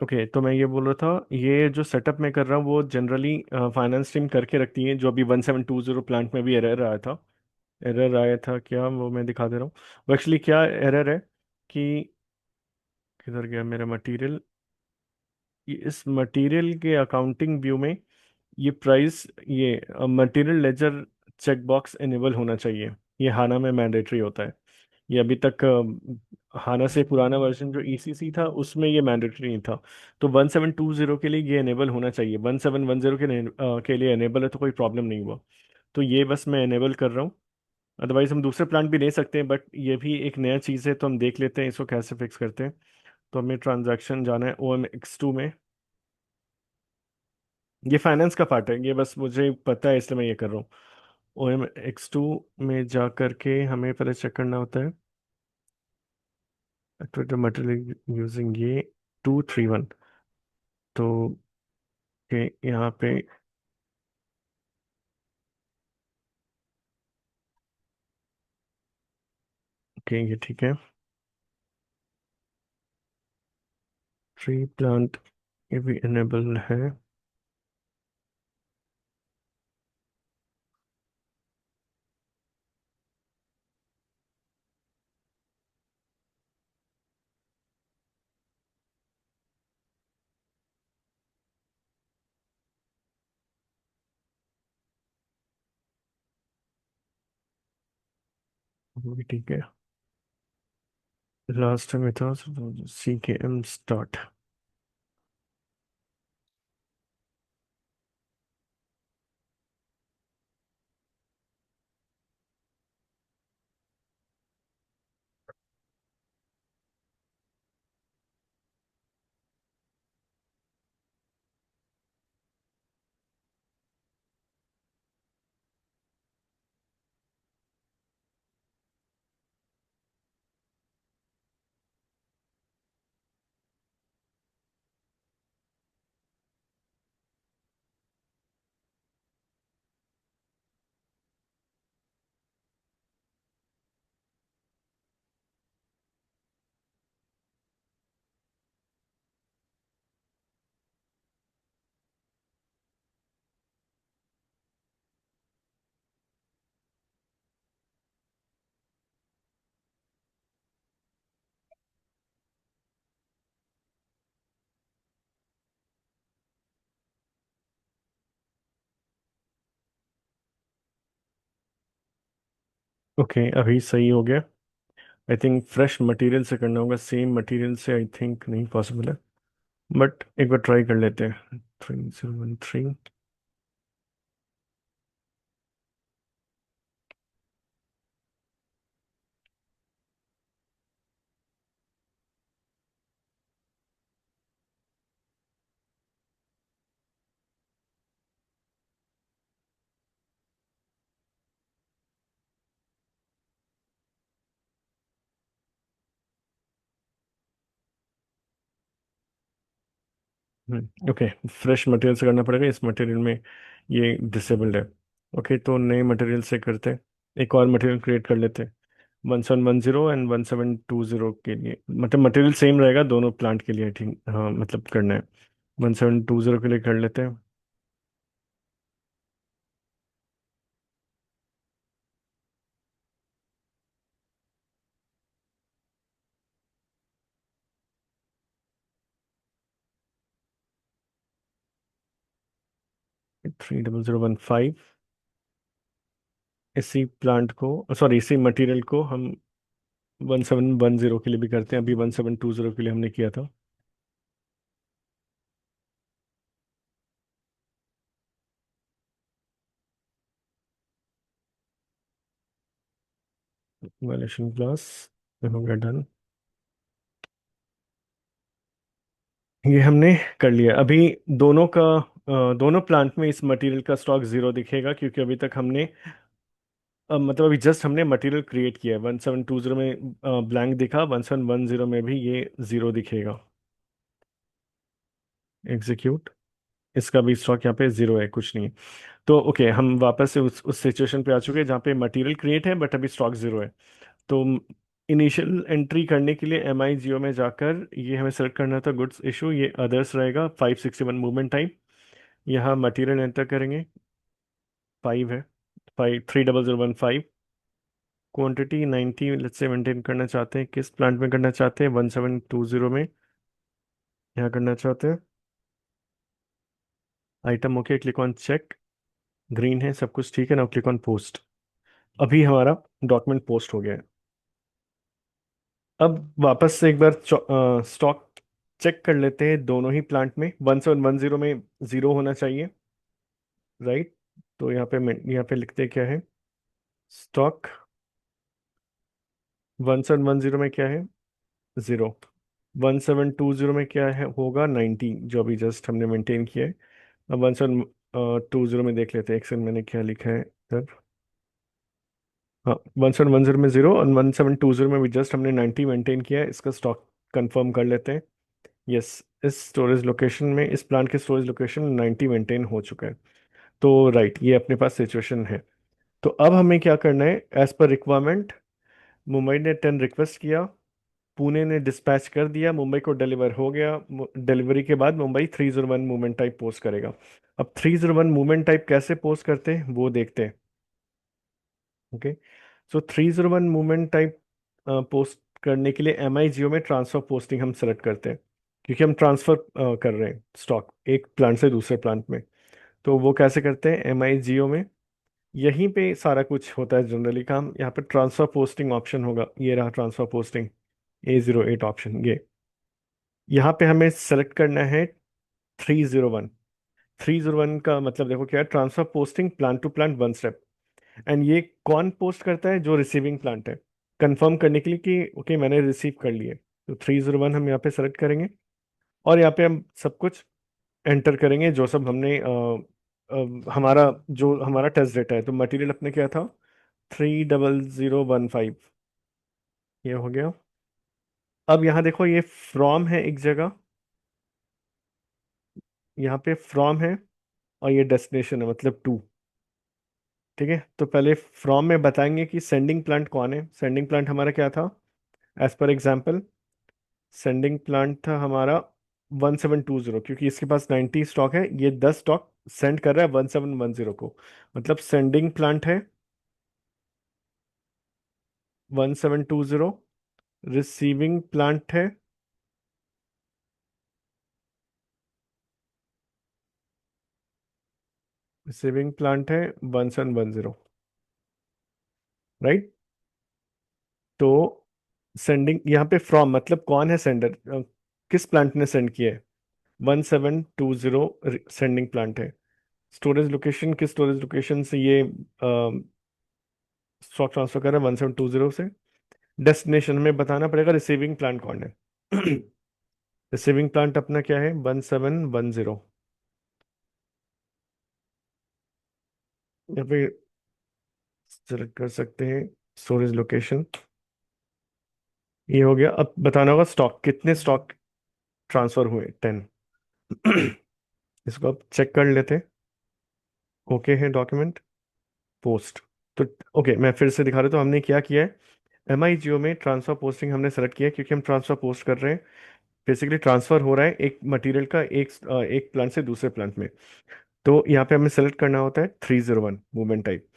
Okay, तो मैं ये बोल रहा था, ये जो सेटअप मैं कर रहा हूँ वो जनरली फाइनेंस टीम करके रखती है। जो अभी 1720 प्लांट में भी एरर आया था, एरर आया था क्या, वो मैं दिखा दे रहा हूँ। वो एक्चुअली क्या एरर है कि, किधर गया मेरा मटेरियल, इस मटेरियल के अकाउंटिंग व्यू में ये प्राइस, ये material ledger check box enable होना चाहिए। ये हाना में मैंडेटरी होता है। ये अभी तक हाना से पुराना वर्जन जो ईसीसी था उसमें ये मैंडेटरी नहीं था। तो 1720 के लिए ये इनेबल होना चाहिए। 1710 के लिए इनेबल है तो कोई प्रॉब्लम नहीं हुआ। तो ये बस मैं इनेबल कर रहा हूँ। अदरवाइज हम दूसरे प्लांट भी ले सकते हैं, बट ये भी एक नया चीज़ है तो हम देख लेते हैं इसको कैसे फिक्स करते हैं। तो हमें ट्रांजैक्शन जाना है OMX2 में। ये फाइनेंस का पार्ट है, ये बस मुझे पता है इसलिए मैं ये कर रहा हूँ। OMX2 में जा करके हमें पहले चेक करना होता है एक्टिवेटेड मटेरियल यूजिंग ये 231। तो ये यहाँ पे, ओके ये ठीक है। ट्री प्लांट ये भी इनेबल है। वो भी ठीक है। लास्ट टाइम था CKM स्टार्ट। ओके अभी सही हो गया। आई थिंक फ्रेश मटेरियल से करना होगा, सेम मटेरियल से आई थिंक नहीं पॉसिबल है। बट एक बार ट्राई कर लेते हैं। 3013। ओके, फ्रेश मटेरियल से करना पड़ेगा, इस मटेरियल में ये डिसेबल्ड है। ओके, तो नए मटेरियल से करते हैं। एक और मटेरियल क्रिएट कर लेते हैं 1710 एंड 1720 के लिए। मतलब मटेरियल सेम रहेगा दोनों प्लांट के लिए, ठीक हाँ, मतलब करना है। 1720 के लिए कर लेते हैं। 30015। इसी प्लांट को, सॉरी इसी मटेरियल को हम 1710 के लिए भी करते हैं। अभी 1720 के लिए हमने किया था। वैल्यूएशन क्लास हो गया डन। ये हमने कर लिया अभी। दोनों का दोनों प्लांट में इस मटेरियल का स्टॉक जीरो दिखेगा, क्योंकि अभी तक हमने मतलब अभी जस्ट हमने मटेरियल क्रिएट किया है। 1720 में ब्लैंक दिखा, 1710 में भी ये जीरो दिखेगा। एग्जीक्यूट। इसका भी स्टॉक यहाँ पे जीरो है, कुछ नहीं है। तो ओके, हम वापस से उस सिचुएशन पे आ चुके हैं जहाँ पे मटेरियल क्रिएट है बट अभी स्टॉक जीरो है। तो इनिशियल एंट्री करने के लिए एम आई जियो में जाकर ये हमें सेलेक्ट करना था गुड्स इशू, ये अदर्स रहेगा, 561 मूवमेंट टाइम। यहाँ मटेरियल एंटर करेंगे, 5 है, 5 30015। क्वांटिटी 90 लेट्स से मेंटेन करना चाहते हैं, किस प्लांट में करना चाहते हैं, 1720 में यहाँ करना चाहते हैं। Item okay, click on check, green है, सब कुछ ठीक है ना, क्लिक ऑन पोस्ट। अभी हमारा डॉक्यूमेंट पोस्ट हो गया है। अब वापस से एक बार स्टॉक चेक कर लेते हैं दोनों ही प्लांट में। 1710 में जीरो होना चाहिए, राइट। तो यहाँ पे लिखते हैं क्या है, स्टॉक 1710 में क्या है, जीरो। 1720 में क्या है, होगा 90, जो अभी जस्ट हमने मेंटेन किया है। अब 1720 में देख लेते हैं, एक सेकंड, मैंने क्या लिखा है सर। हाँ, 1710 में जीरो और 1720 में भी जस्ट हमने 90 मेंटेन किया है। इसका स्टॉक कंफर्म कर लेते हैं। यस, इस स्टोरेज लोकेशन में, इस प्लांट के स्टोरेज लोकेशन 90 मेंटेन हो चुका है। तो राइट, ये अपने पास सिचुएशन है। तो अब हमें क्या करना है, एज पर रिक्वायरमेंट मुंबई ने 10 रिक्वेस्ट किया, पुणे ने डिस्पैच कर दिया, मुंबई को डिलीवर हो गया। डिलीवरी के बाद मुंबई 301 मूवमेंट टाइप पोस्ट करेगा। अब 301 मूवमेंट टाइप कैसे पोस्ट करते हैं वो देखते हैं। ओके, सो 301 मूवमेंट टाइप पोस्ट करने के लिए एम आई जियो में ट्रांसफर पोस्टिंग हम सेलेक्ट करते हैं, क्योंकि हम ट्रांसफर कर रहे हैं स्टॉक एक प्लांट से दूसरे प्लांट में। तो वो कैसे करते हैं, एम आई जियो में यहीं पे सारा कुछ होता है जनरली काम। यहाँ पे ट्रांसफर पोस्टिंग ऑप्शन होगा, ये रहा ट्रांसफर पोस्टिंग, A08 ऑप्शन ये। यहाँ पे हमें सेलेक्ट करना है 301। 301 का मतलब देखो क्या है, transfer posting plant to plant 1 step. And ये कौन पोस्ट करता है, जो रिसीविंग प्लांट है, कंफर्म करने के लिए कि ओके मैंने रिसीव कर लिए। तो 301 हम यहाँ पे सेलेक्ट करेंगे, और यहाँ पे हम सब कुछ एंटर करेंगे जो सब हमने हमारा जो हमारा टेस्ट डेटा है। तो मटेरियल अपने क्या था, 30015, ये हो गया। अब यहाँ देखो, ये फ्रॉम है एक जगह, यहाँ पे फ्रॉम है, और ये डेस्टिनेशन है, मतलब टू। ठीक है, तो पहले फ्रॉम में बताएंगे कि सेंडिंग प्लांट कौन है। सेंडिंग प्लांट हमारा क्या था, as per example sending plant था हमारा 1720, क्योंकि इसके पास 90 स्टॉक है, ये 10 स्टॉक सेंड कर रहा है 1710 को, मतलब सेंडिंग प्लांट है 1720। रिसीविंग प्लांट है, रिसीविंग प्लांट है 1710, राइट। तो सेंडिंग यहाँ पे फ्रॉम मतलब कौन है सेंडर, किस प्लांट ने सेंड किया है, 1720 सेंडिंग प्लांट है। स्टोरेज लोकेशन, किस स्टोरेज लोकेशन से ये स्टॉक ट्रांसफर कर रहा है, 1720 से। डेस्टिनेशन में बताना पड़ेगा रिसीविंग प्लांट कौन है। रिसीविंग प्लांट अपना क्या है, 1710। यहाँ पे सेलेक्ट कर सकते हैं स्टोरेज लोकेशन, ये हो गया। अब बताना होगा स्टॉक, कितने स्टॉक ट्रांसफर हुए, 10। इसको अब चेक कर लेते हैं। ओके है डॉक्यूमेंट, पोस्ट। तो ओके, मैं फिर से दिखा रहा हूँ। तो हमने क्या किया है, एम आई जियो में ट्रांसफर पोस्टिंग हमने सेलेक्ट किया है, क्योंकि हम ट्रांसफर पोस्ट कर रहे हैं। बेसिकली ट्रांसफर हो रहा है एक मटेरियल का एक प्लांट से दूसरे प्लांट में। तो यहाँ पे हमें सेलेक्ट करना होता है 301 मूवमेंट टाइप।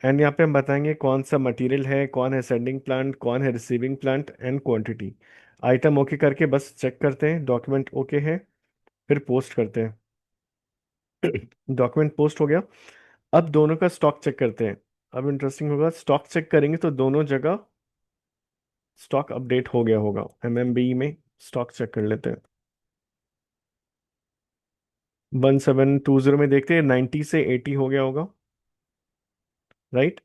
एंड यहाँ पे हम बताएंगे कौन सा मटेरियल है, कौन है सेंडिंग प्लांट, कौन है receiving plant, and quantity. Item okay करके बस चेक करते हैं डॉक्यूमेंट ओके है, फिर पोस्ट करते हैं। डॉक्यूमेंट पोस्ट हो गया। अब दोनों का स्टॉक चेक करते हैं। अब इंटरेस्टिंग होगा, स्टॉक चेक करेंगे तो दोनों जगह स्टॉक अपडेट हो गया होगा। एमएमबी में स्टॉक चेक कर लेते हैं। 1720 में देखते हैं 90 से 80 हो गया होगा, राइट।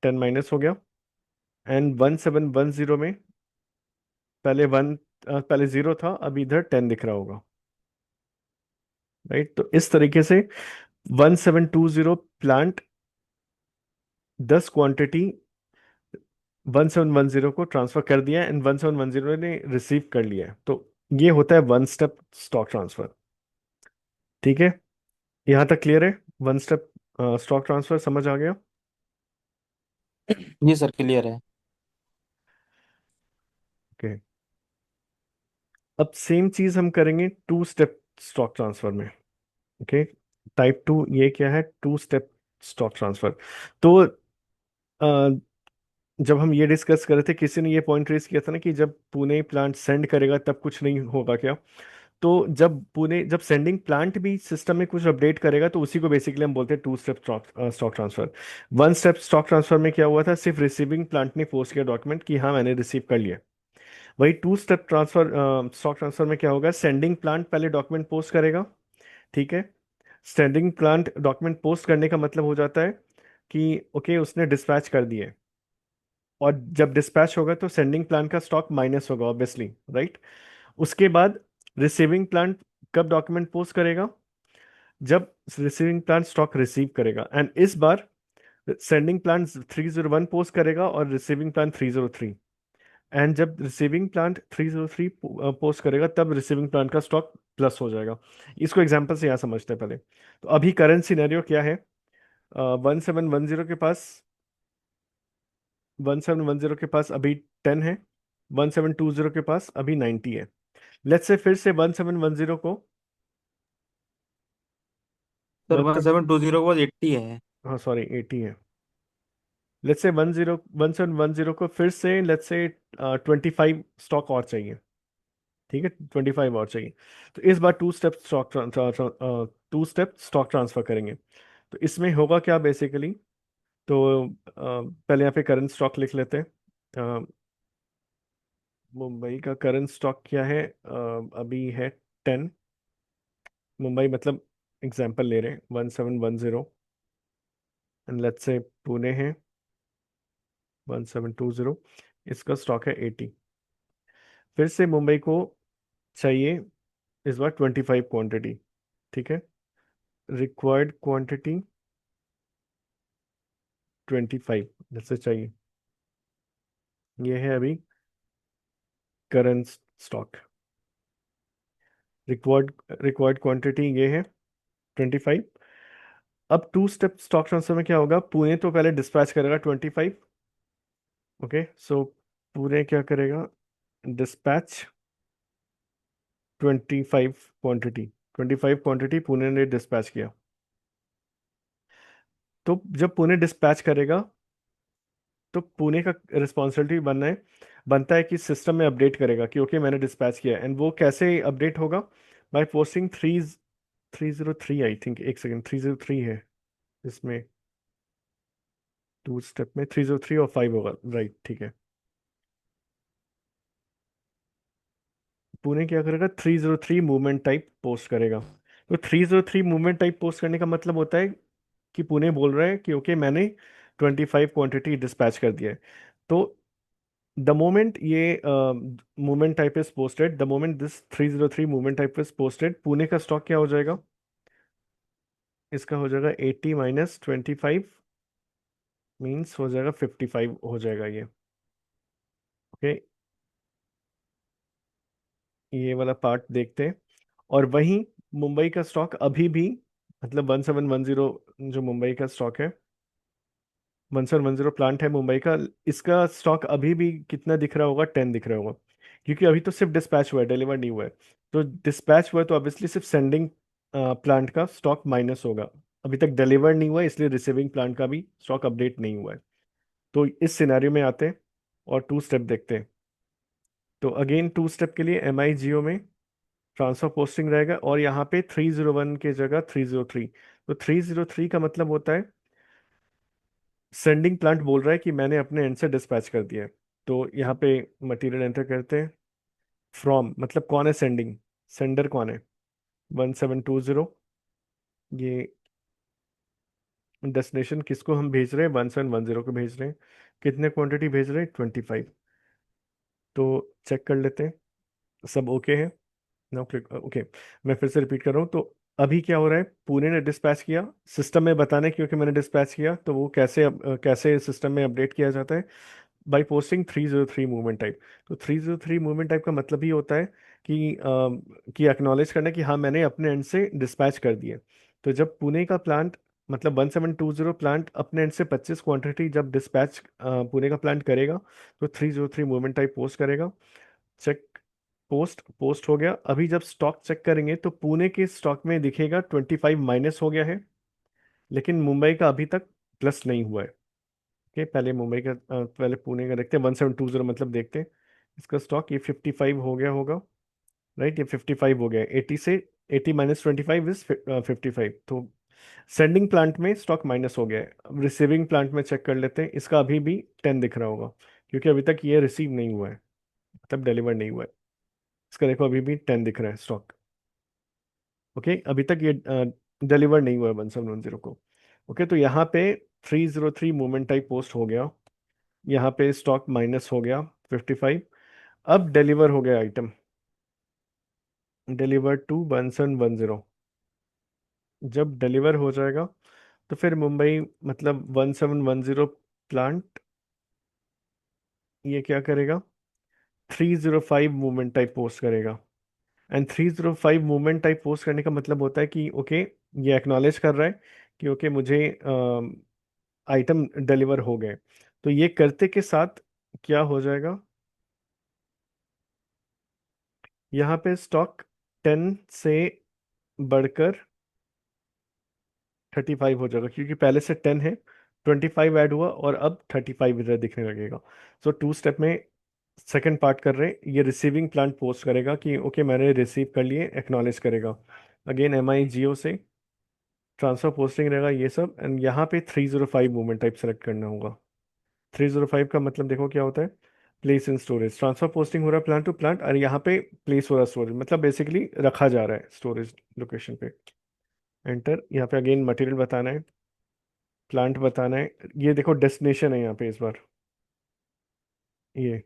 10 माइनस हो गया। एंड 1710 में पहले पहले जीरो था, अब इधर 10 दिख रहा होगा, राइट। तो इस तरीके से 1720 प्लांट 10 क्वांटिटी 1710 को ट्रांसफर कर दिया है, एंड 1710 ने रिसीव कर लिया है। तो ये होता है 1 स्टेप स्टॉक ट्रांसफर। ठीक है, यहाँ तक क्लियर है, 1 स्टेप स्टॉक ट्रांसफर समझ आ गया। जी सर, क्लियर है। ओके, अब सेम चीज हम करेंगे टू स्टेप स्टॉक ट्रांसफर में। ओके, टाइप टू ये क्या है, टू स्टेप स्टॉक ट्रांसफर। तो जब हम ये डिस्कस कर रहे थे, किसी ने ये पॉइंट रेस किया था ना कि जब पुणे प्लांट सेंड करेगा तब कुछ नहीं होगा क्या। तो जब सेंडिंग प्लांट भी सिस्टम में कुछ अपडेट करेगा तो उसी को बेसिकली हम बोलते हैं two step stock transfer. One step stock transfer में क्या हुआ था, सिर्फ रिसीविंग प्लांट ने पोस्ट किया डॉक्यूमेंट कि हाँ मैंने रिसीव कर लिया। वही two step transfer stock transfer में क्या होगा, सेंडिंग प्लांट पहले डॉक्यूमेंट पोस्ट करेगा। ठीक है, सेंडिंग प्लांट डॉक्यूमेंट पोस्ट करने का मतलब हो जाता है कि ओके उसने डिस्पैच कर दिए। और जब डिस्पैच होगा तो सेंडिंग प्लांट का स्टॉक माइनस होगा ऑब्वियसली, राइट। उसके बाद रिसीविंग प्लांट कब डॉक्यूमेंट पोस्ट करेगा, जब रिसीविंग प्लांट स्टॉक रिसीव करेगा। एंड इस बार सेंडिंग प्लांट 301 पोस्ट करेगा और रिसीविंग प्लांट 303। एंड जब रिसीविंग प्लांट 303 पोस्ट करेगा तब रिसीविंग प्लांट का स्टॉक प्लस हो जाएगा। इसको एग्जांपल से यहाँ समझते हैं पहले। तो अभी करंट सिनेरियो क्या है, 1710 के पास, 1710 के पास अभी 10 है, 1720 के पास अभी 90 है। लेट्स से फिर से 1710 को sir one one seven seven two zero के बाद 80 है। हाँ सॉरी 80 है। लेट्स से 1710 को फिर से लेट्स से 25 स्टॉक और चाहिए। ठीक है, 25 और चाहिए। तो इस बार टू स्टेप स्टॉक ट्रांसफर करेंगे। तो इसमें होगा क्या बेसिकली, तो पहले यहाँ पे करंट स्टॉक लिख लेते हैं। अ, मुंबई का करंट स्टॉक क्या है, अभी है 10। मुंबई मतलब एग्जांपल ले रहे हैं 1710, एंड लेट्स से पुणे है 1720, इसका स्टॉक है 80। फिर से मुंबई को चाहिए इस बार 25 क्वांटिटी। ठीक है, रिक्वायर्ड क्वांटिटी 25 जैसे चाहिए। ये है अभी current stock. Required required quantity ये है 25। अब टू स्टेप स्टॉक ट्रांसफर में क्या होगा, पुणे तो पहले डिस्पैच करेगा 25। ओके, सो पुणे क्या करेगा, डिस्पैच 25 क्वांटिटी पुणे ने डिस्पैच किया। तो जब पुणे डिस्पैच करेगा तो पुणे का रिस्पॉन्सिबिलिटी बनता है कि सिस्टम में अपडेट करेगा कि ओके मैंने डिस्पैच किया। एंड वो कैसे अपडेट होगा, बाय पोस्टिंग 303 आई थिंक, एक सेकेंड, 303 है इसमें, टू स्टेप में 303 और 5 होगा, राइट, ठीक है। पुणे क्या करेगा, 303 मूवमेंट टाइप पोस्ट करेगा। तो 303 मूवमेंट टाइप पोस्ट करने का मतलब होता है कि पुणे बोल रहा है कि ओके मैंने 25 क्वांटिटी डिस्पैच कर दिया है। तो द मोमेंट ये movement type is posted, the moment this 303 movement type is posted, Pune का स्टॉक क्या हो जाएगा, इसका हो जाएगा 80 माइनस 25, मीन्स हो जाएगा 55 हो जाएगा ये। ओके, ये वाला पार्ट देखते हैं। और वहीं मुंबई का स्टॉक अभी भी, मतलब 1710 जो मुंबई का स्टॉक है, 1710 प्लांट है मुंबई का, इसका स्टॉक अभी भी कितना दिख रहा होगा, 10 दिख रहा होगा। क्योंकि अभी तो सिर्फ डिस्पैच हुआ है, डिलीवर नहीं हुआ है। तो डिस्पैच हुआ है तो ऑब्वियसली सिर्फ सेंडिंग प्लांट का स्टॉक माइनस होगा। अभी तक डिलीवर नहीं हुआ है इसलिए रिसीविंग प्लांट का भी स्टॉक अपडेट नहीं हुआ है। तो इस सिनेरियो में आते हैं और टू स्टेप देखते हैं। तो अगेन टू स्टेप के लिए एम आई जियो में ट्रांसफर पोस्टिंग रहेगा और यहाँ पे 301 की जगह 303। तो 303 का मतलब होता है सेंडिंग प्लांट बोल रहा है कि मैंने अपने एंड से डिस्पैच कर दिया है। तो यहाँ पे मटेरियल एंटर करते हैं। फ्रॉम मतलब कौन है सेंडिंग, सेंडर कौन है, 1720। ये डेस्टिनेशन किसको हम भेज रहे हैं, 1710 को भेज रहे हैं। कितने क्वांटिटी भेज रहे हैं, 25। तो चेक कर लेते हैं सब ओके है। Now click okay. मैं फिर से रिपीट कर रहा हूँ। तो अभी क्या हो रहा है, पुणे ने डिस्पैच किया, सिस्टम में बताने क्योंकि मैंने डिस्पैच किया, तो वो कैसे सिस्टम में अपडेट किया जाता है, बाई पोस्टिंग 303 मूवमेंट टाइप। तो 303 मूवमेंट टाइप का मतलब ही होता है कि एक्नॉलेज करना कि हाँ मैंने अपने एंड से डिस्पैच कर दिया। तो जब पुणे का प्लांट, मतलब 1720 प्लांट अपने एंड से 25 क्वांटिटी जब डिस्पैच पुणे का प्लांट करेगा तो 303 मूवमेंट टाइप पोस्ट करेगा। चेक, पोस्ट पोस्ट हो गया। अभी जब स्टॉक चेक करेंगे तो पुणे के स्टॉक में दिखेगा 25 माइनस हो गया है, लेकिन मुंबई का अभी तक प्लस नहीं हुआ है। ओके, पहले मुंबई का पहले पुणे का देखते हैं। 1720 मतलब देखते हैं इसका स्टॉक। ये 55 हो गया होगा, राइट? ये 55 हो गया, 80 से 80 माइनस 25 इज 55। तो सेंडिंग प्लांट में स्टॉक माइनस हो गया है। अब रिसीविंग प्लांट में चेक कर लेते हैं, इसका अभी भी 10 दिख रहा होगा, क्योंकि अभी तक ये रिसीव नहीं हुआ है, तब डिलीवर नहीं हुआ है। इसका देखो अभी भी 10 दिख रहा है स्टॉक। ओके, अभी तक ये डिलीवर नहीं हुआ है 1710 को। ओके, तो यहाँ पे 303 मूवमेंट टाइप पोस्ट हो गया, यहाँ पे स्टॉक माइनस हो गया 55। अब डिलीवर हो गया आइटम, डिलीवर टू 1710। जब डिलीवर हो जाएगा तो फिर मुंबई मतलब 1710 प्लांट ये क्या करेगा, 305 मूवमेंट टाइप पोस्ट करेगा। एंड 305 मूवमेंट टाइप पोस्ट करने का मतलब होता है कि ओके, ये एक्नॉलेज कर रहा है कि ओके मुझे आइटम डिलीवर हो गए। तो ये करते के साथ क्या हो जाएगा, यहाँ पे स्टॉक 10 से बढ़कर 35 हो जाएगा, क्योंकि पहले से 10 है, 25 ऐड हुआ और अब 35 इधर दिखने लगेगा। सो टू स्टेप में सेकंड पार्ट कर रहे हैं, ये रिसीविंग प्लांट पोस्ट करेगा कि ओके मैंने रिसीव कर लिए, एक्नॉलेज करेगा। अगेन एम आई जियो से ट्रांसफर पोस्टिंग रहेगा ये सब। एंड यहाँ पे 305 मूवमेंट टाइप सेलेक्ट करना होगा। 305 का मतलब देखो क्या होता है, place in storage. Transfer posting हो रहा है प्लांट टू प्लांट, और यहाँ पे प्लेस हो रहा है स्टोरेज, मतलब बेसिकली रखा जा रहा है स्टोरेज लोकेशन पे। एंटर, यहाँ पे अगेन मटेरियल बताना है, प्लांट बताना है। ये देखो डेस्टिनेशन है यहाँ पे इस बार, ये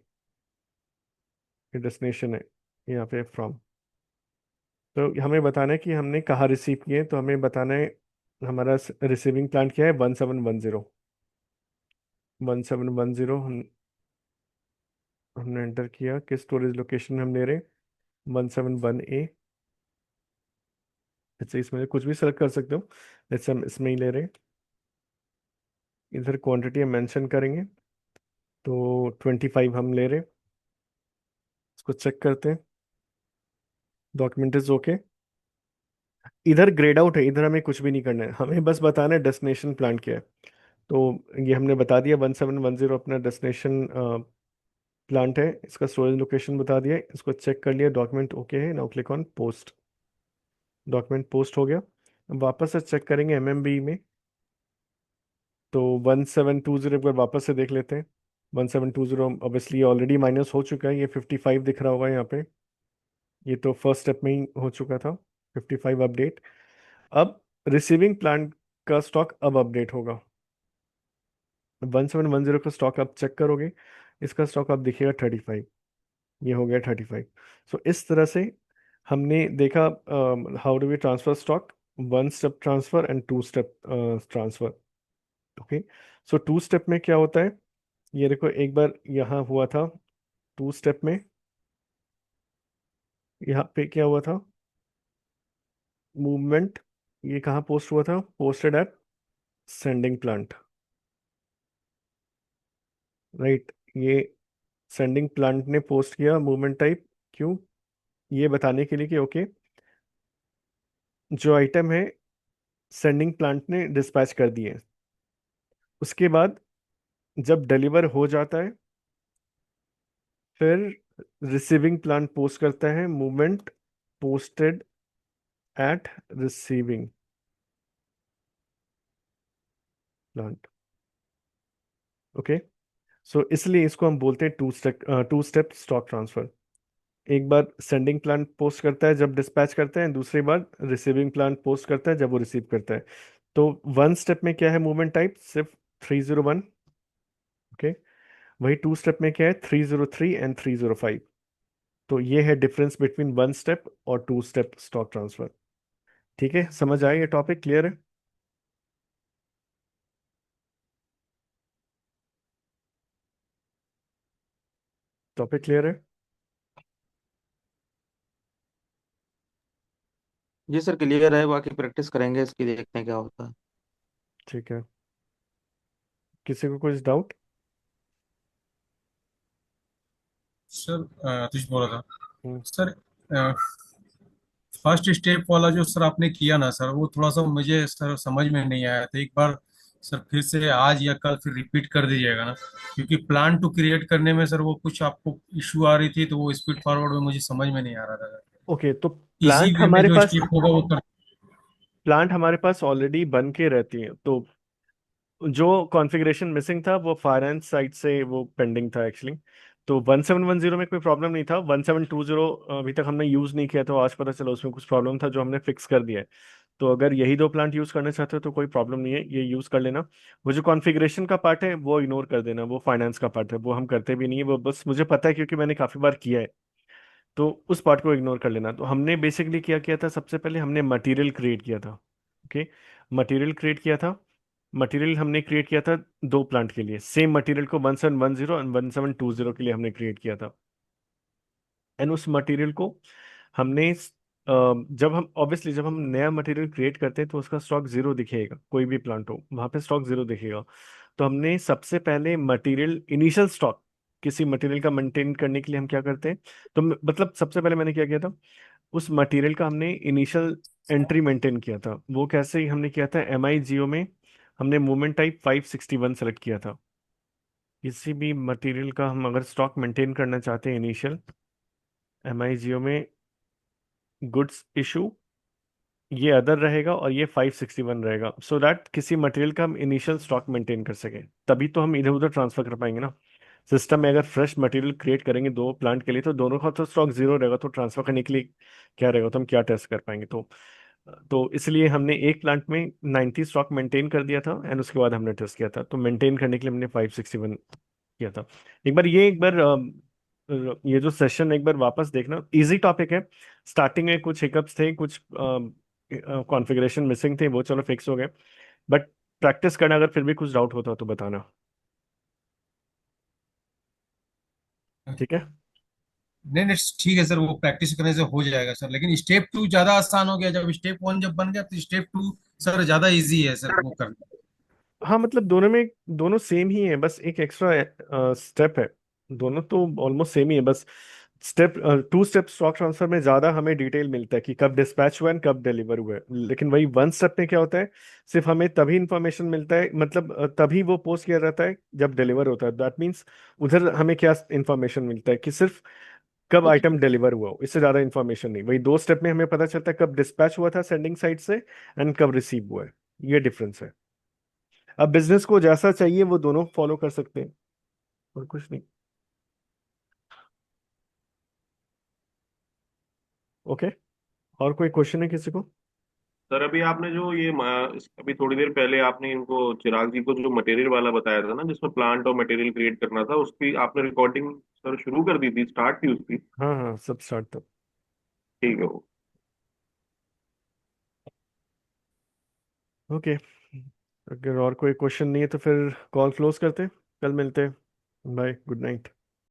ये डेस्टिनेशन है यहाँ पे फ्रॉम। तो हमें बताना है कि हमने कहाँ रिसीव किए, तो हमें बताना है हमारा रिसीविंग प्लांट क्या है, 1710। 1710 हमने एंटर किया, किस स्टोरेज लोकेशन हम ले रहे हैं, 171A। अच्छा, इसमें कुछ भी सेलेक्ट कर सकते हो, जैसे हम इसमें ही ले रहे हैं। इधर क्वांटिटी हम मेंशन करेंगे, तो 25 हम ले रहे हैं। इसको चेक करते हैं, डॉक्यूमेंट इज ओके। इधर ग्रेड आउट है, इधर हमें कुछ भी नहीं करना है, हमें बस बताना है डेस्टिनेशन प्लान क्या है। तो ये हमने बता दिया, 1710 अपना डेस्टिनेशन प्लांट है, इसका स्टोरेज लोकेशन बता दिया, इसको चेक कर लिया, डॉक्यूमेंट ओके है। Now click on post, document post हो गया। अब वापस से चेक करेंगे एमएमबी में, तो 1720 एक बार वापस से देख लेते हैं। 1720 ऑब्वियसली ऑलरेडी माइनस हो चुका है, ये 55 दिख रहा होगा यहाँ पे, ये तो फर्स्ट स्टेप में ही हो चुका था। 55 अपडेट। अब रिसीविंग प्लान का स्टॉक अब अपडेट होगा। 1710 का स्टॉक आप चेक करोगे, इसका स्टॉक आप दिखेगा 35, ये हो गया 35। सो इस तरह से हमने देखा how do we transfer stock, one step transfer and two step transfer. Okay, so two step में क्या होता है, ये देखो एक बार यहाँ हुआ था टू स्टेप में, यहाँ पे क्या हुआ था, मूवमेंट, ये कहाँ पोस्ट हुआ था, posted at sending plant, right? ये सेंडिंग प्लांट ने पोस्ट किया मूवमेंट टाइप, क्यों, ये बताने के लिए कि ओके जो आइटम है सेंडिंग प्लांट ने डिस्पैच कर दिए। उसके बाद जब डिलीवर हो जाता है, फिर रिसीविंग प्लांट पोस्ट करता है movement posted at receiving plant. Okay, so इसलिए इसको हम बोलते हैं टू स्टेप स्टॉक ट्रांसफर। एक बार सेंडिंग प्लान पोस्ट करता है जब डिस्पैच करते हैं, दूसरी बार रिसीविंग प्लान पोस्ट करता है जब वो रिसीव करता है। तो वन स्टेप में क्या है मूवमेंट टाइप, सिर्फ 301। ओके, वही टू स्टेप में क्या है, 303 एंड 305। तो ये है डिफरेंस बिटवीन वन स्टेप और टू स्टेप स्टॉक ट्रांसफर। ठीक है, समझ आया, ये टॉपिक क्लियर है? टॉपिक क्लियर है? जी सर, क्लियर है। बाकी प्रैक्टिस करेंगे इसकी, देखते हैं क्या होता है। ठीक है, किसी को कुछ डाउट? सर आतिश बोल रहा था। हम्म। सर फर्स्ट स्टेप वाला जो सर आपने किया ना सर, वो थोड़ा सा मुझे सर समझ में नहीं आया था। एक बार सर फिर से आज या कल फिर रिपीट कर दीजिएगा ना, क्योंकि प्लान टू क्रिएट करने में सर वो कुछ आपको इशू आ रही थी, तो वो स्पीड फॉरवर्ड में मुझे समझ में नहीं आ रहा था। ओके, तो इजी प्लांट वे में हमारे जो पास स्टेप होगा वो कर। ऑलरेडी बन के रहती है, तो जो कॉन्फ़िगरेशन मिसिंग था वो फाइनेंस साइड से वो पेंडिंग था एक्चुअली। तो 1710 में कोई प्रॉब्लम नहीं था, 1720 अभी तक हमने यूज़ नहीं किया, तो आज पता चला उसमें कुछ प्रॉब्लम था जो हमने फिक्स कर दिया है। तो अगर यही दो प्लांट यूज़ करना चाहते हो तो कोई प्रॉब्लम नहीं है, ये यूज़ कर लेना। वो जो कॉन्फ़िगरेशन का पार्ट है वो इग्नोर कर देना, वो फाइनेंस का पार्ट है, वो हम करते भी नहीं है, वो बस मुझे पता है क्योंकि मैंने काफ़ी बार किया है। तो उस पार्ट को इग्नोर कर लेना। तो हमने बेसिकली क्या किया था, सबसे पहले हमने मटेरियल क्रिएट किया था। ओके, मटेरियल क्रिएट किया था। मटेरियल हमने क्रिएट किया था दो प्लांट के लिए, सेम मटेरियल को 1710 और 1720 के लिए हमने क्रिएट किया था। एंड उस मटेरियल को हमने जब हम ऑब्वियसली जब हम नया मटेरियल क्रिएट करते हैं तो उसका स्टॉक जीरो दिखेगा, कोई भी प्लांट हो वहाँ पे स्टॉक जीरो दिखेगा। तो हमने सबसे पहले मटेरियल इनिशियल स्टॉक किसी मटेरियल का मेंटेन करने के लिए हम क्या करते हैं, तो मतलब सबसे पहले मैंने क्या किया था, उस मटेरियल का हमने इनिशियल एंट्री मेंटेन किया था। वो कैसे हमने किया था, एम आई जियो में हमने मूवमेंट टाइप 561 सेलेक्ट किया था। किसी भी मटेरियल का हम अगर स्टॉक मेंटेन करना चाहते हैं इनिशियल, एम आई जियो में गुड्स इशू, ये अदर रहेगा और ये 561 रहेगा, सो दैट किसी मटेरियल का हम इनिशियल स्टॉक मेंटेन कर सकें। तभी तो हम इधर उधर ट्रांसफर कर पाएंगे ना। सिस्टम में अगर फ्रेश मटेरियल क्रिएट करेंगे दो प्लांट के लिए तो दोनों का तो स्टॉक जीरो रहेगा, तो ट्रांसफर करने के लिए क्या रहेगा, तो हम क्या टेस्ट कर पाएंगे। तो इसलिए हमने एक प्लांट में 90 स्टॉक मेंटेन कर दिया था एंड उसके बाद हमने टेस्ट किया था। तो मेंटेन करने के लिए हमने 561 किया था। एक बार ये जो सेशन एक बार वापस देखना, इजी टॉपिक है। स्टार्टिंग में कुछ हिकअप्स थे, कुछ कॉन्फ़िगरेशन मिसिंग थे, वो चलो फिक्स हो गए। बट प्रैक्टिस करना, अगर फिर भी कुछ डाउट होता तो बताना। ठीक है। नहीं नहीं, ठीक है सर, वो प्रैक्टिस करने से हो जाएगा सर, लेकिन स्टेप टू ज्यादा आसान हो गया। जब स्टेप वन जब बन गया तो स्टेप टू सर ज्यादा इजी है सर वो करना। हाँ मतलब दोनों सेम ही है, बस एक एक्स्ट्रा स्टेप है। दोनों तो ऑलमोस्ट सेम ही है, बस step two step stock transfer में ज्यादा हमें डिटेल मिलता है कि कब डिस्पैच हुआ है कब डिलीवर हुआ है, लेकिन वही वन स्टेप में क्या होता है, सिर्फ हमें तभी इंफॉर्मेशन मिलता है, मतलब तभी वो पोस्ट किया जाता है जब डिलीवर होता है। दैट मीन्स उधर हमें क्या इंफॉर्मेशन मिलता है कि सिर्फ कब आइटम डिलीवर हुआ हो, इससे ज्यादा इंफॉर्मेशन नहीं। वही दो स्टेप में हमें पता चलता है कब डिस्पैच हुआ था सेंडिंग साइड से एंड कब रिसीव हुआ है। ये डिफरेंस है। अब बिजनेस को जैसा चाहिए वो दोनों फॉलो कर सकते हैं, और कुछ नहीं। ओके, और कोई क्वेश्चन है किसी को? सर अभी आपने जो अभी थोड़ी देर पहले आपने इनको चिराग जी को जो मटेरियल वाला बताया था ना, जिसमें प्लांट और मटेरियल क्रिएट करना था, उसकी आपने रिकॉर्डिंग सर शुरू कर दी थी, स्टार्ट थी उसकी? हाँ हाँ, सब स्टार्ट तब। ठीक है वो। ओके, अगर और कोई क्वेश्चन नहीं है तो फिर कॉल क्लोज करते हैं, कल मिलते हैं। Bye, good night.